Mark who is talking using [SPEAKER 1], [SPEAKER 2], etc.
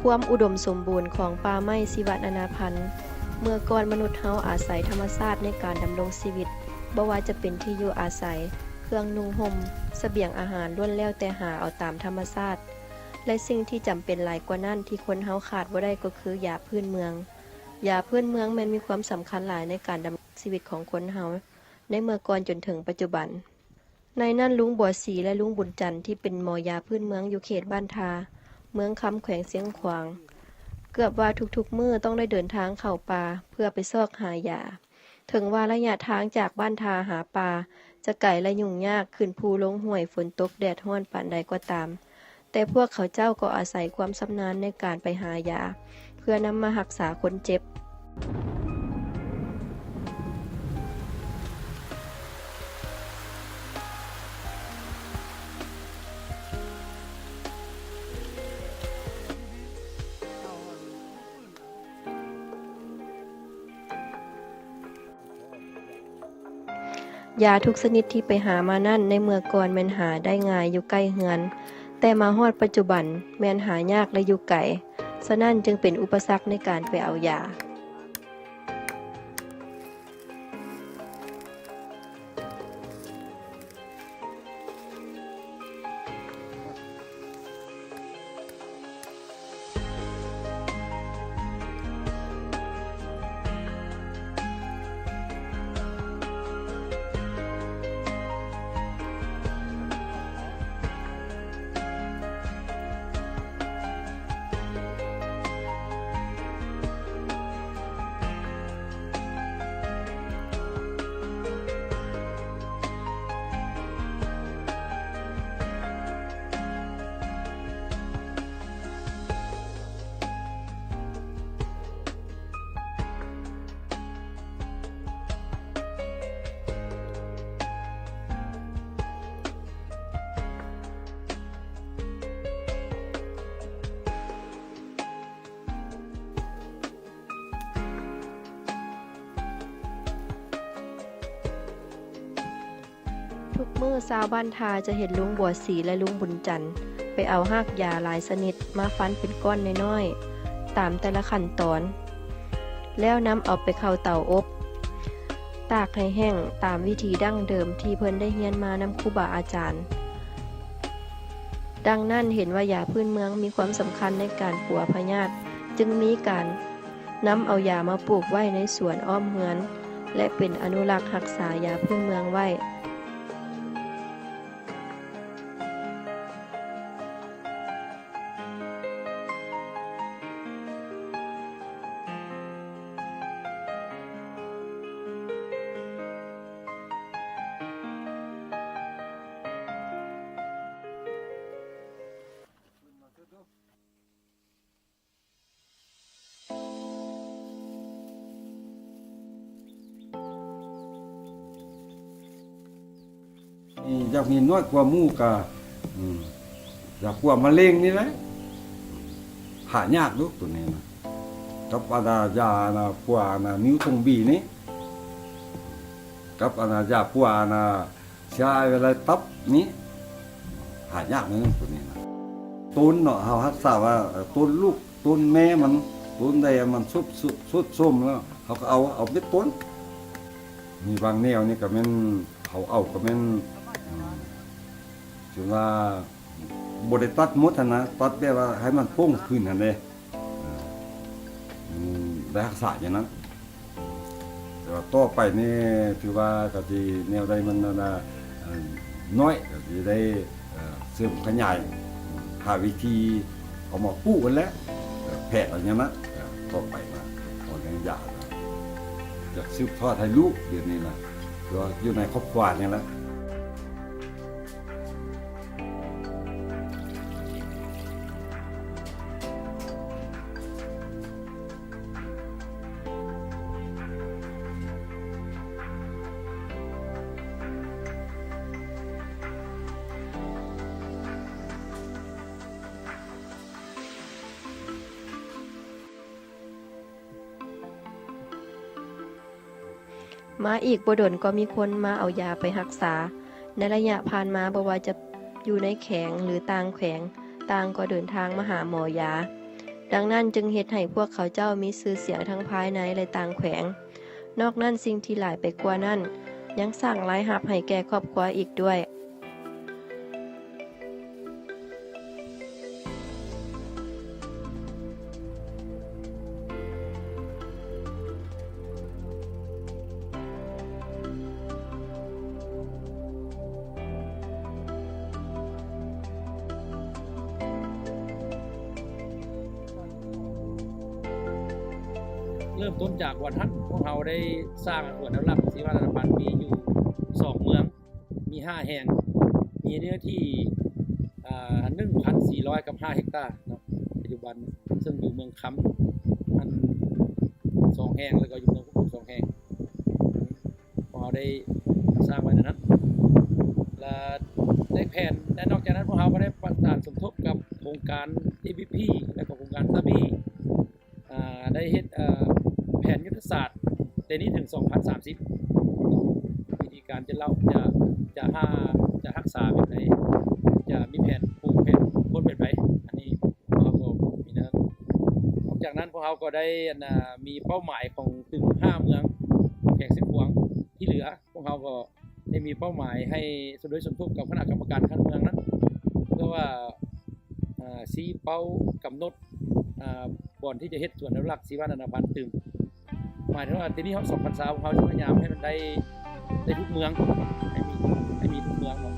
[SPEAKER 1] ความอุดมสมบูรณ์ของป่าไม้ชีวนานาพันธุ์เมื่อก่อนมนุษย์เฮาอาศัยธรรมชาติในการดำรงชีวิตบ่ว่าจะเป็นที่อยู่อาศัยเครื่องนุ่งห่มเสบียงอาหารล้วนแล้วแต่หาเอาตามธรรมชาติและสิ่งที่จำเป็นหลายกว่านั้นที่คนเฮาขาดบ่ได้ก็คือยาพื้นเมืองยาพื้นเมืองแม้นมีความสำคัญหลายในการดำรงชีวิตของคนเฮาในเมื่อก่อนจนถึงปัจจุบันในนั้นลุงบัวศรีและลุงบุญจันทร์ที่เป็นหมอยาพื้นเมืองอยู่เขตบ้านทาเมืองคำแขวงเสียงขวางเกือบว่าทุกๆมื้อต้องได้เดินทางเข้าป่าเพื่อไปซอกหายาถึงว่าระยะทางจากบ้านทาหาป่าจะไกลและยุ่งยากขึ้นภูลงห้วยฝนตกแดดร้อนปานใดก็ตามแต่พวกเขาเจ้าก็อาศัยความชำนาญในการไปหายาเพื่อนำมารักษาคนเจ็บยาทุกชนิดที่ไปหามานั่นในเมื่อก่อนแม่นหาได้ง่ายอยู่ใกล้เฮือนแต่มาฮอดปัจจุบันแม่นหายากและอยู่ไกลฉะนั้นจึงเป็นอุปสรรคในการไปเอายาทุกมื้อชาวบ้านทาจะเห็นลุงบัวศรีและลุงบุญจันทร์ไปเอารากยาหลายชนิดมาฟันเป็นก้อนน้อยๆตามแต่ละขั้นตอนแล้วนำเอาไปเข้าเตาอบตากให้แห้งตามวิธีดั้งเดิมที่เพิ่นได้เรียนมานำครูบาอาจารย์ดังนั้นเห็นว่ายาพื้นเมืองมีความสำคัญในการปัวพยาธิจึงมีการนำเอายามาปลูกไว้ในสวนอ้อมเรือนและเป็นอนุรักษ์รักษายาพื้นเมืองไว้
[SPEAKER 2] อยากมีน้อยกว่าหมู่กะอยากกว่ามะเร็งนี่แหละหายากลูกตัวนี้นะกับอาณายานะกว่านะนิ้วทงบีนี่กับอาณายาปัวนะใช้เวลาตับนี้หายากนะตัวนี้นะต้นเนาะเขารักษาว่าต้นลูกต้นแม่มันต้นใดมันสุดส้มแล้วเขาก็เอาไปต้นมีบางแนวนี่ก็แม่นเขาเอาก็แม่นถึงว่าบริตัดหมดนะตัดแบบว่าให้มันโป่งขึ้นนั่นเองได้รักษาอย่างนั้นแต่ว่าต่อไปนี่ถือว่าก็จะแนวใดมันน้อยก็จะได้เสริมขยายหาวิธีเอามาปลูกกันแล้วแพะอะไรเงี้ยนะต่อไปมาพอยังอยากจะสืบทอดให้ลูกเดี๋ยวนี้นะเพราะอยู่ในครอบครัวนี่แหละ
[SPEAKER 1] มาอีกบ่ดนก็มีคนมาเอายาไปรักษาในระยะผ่านมาบ่ว่าจะอยู่ในแขวงหรือต่างแขวงต่างก็เดินทางมาหาหมอยา ดังนั้นจึงเฮ็ดให้พวกเขาเจ้ามีชื่อเสียงทั้งภายในและต่างแขวงนอกนั้นสิ่งที่หลายไปกว่านั้นยังสร้างรายรับให้แก่ครอบครัวอีกด้วย
[SPEAKER 3] เริ่มต้นจากวันนั้นพวกเราได้สร้างสวนน้ำรักศิวานาพันธ์มีอยู่2เมืองมี5แห่งมีเนื้อที่1,400 กับ5เฮกตาร์เนาะปัจจุบันซึ่งอยู่เมืองคำอัน2แห่งแล้วก็อยู่เมืองพุทธ2แห่งพวกเราได้สร้างไว้ในนั้นและได้แผนและนอกจากนั้นพวกเราก็ได้ประสานสมทบกับโครงการ ABP และก็โครงการตาบีได้เฮ็ดแผนยุทธศาสตร์ในนี้ถึง 2030 วิธีการจะรักษาแบบไหนจะมีแผนปลูกแผนพ่นแบบไหนอันนี้พวกเราก็มีนะครับนอกจากนั้นพวกเราก็ได้มีเป้าหมายของถึง5เมืองแขกเส้นหวงที่เหลือพวกเราก็ได้มีเป้าหมายให้สมทบกับคณะกรรมการคัดเมืองนั้นเพื่อว่าชี้เป้ากำหนดก่อนที่จะเฮ็ดสวนอนุรักษ์ศิวานาพันธ์ตึมหมายถึงว่าทีนี้เขา2020เขาจะพยายามให้มันได้ทุกเมืองให้มีทุกเมืองเนาะ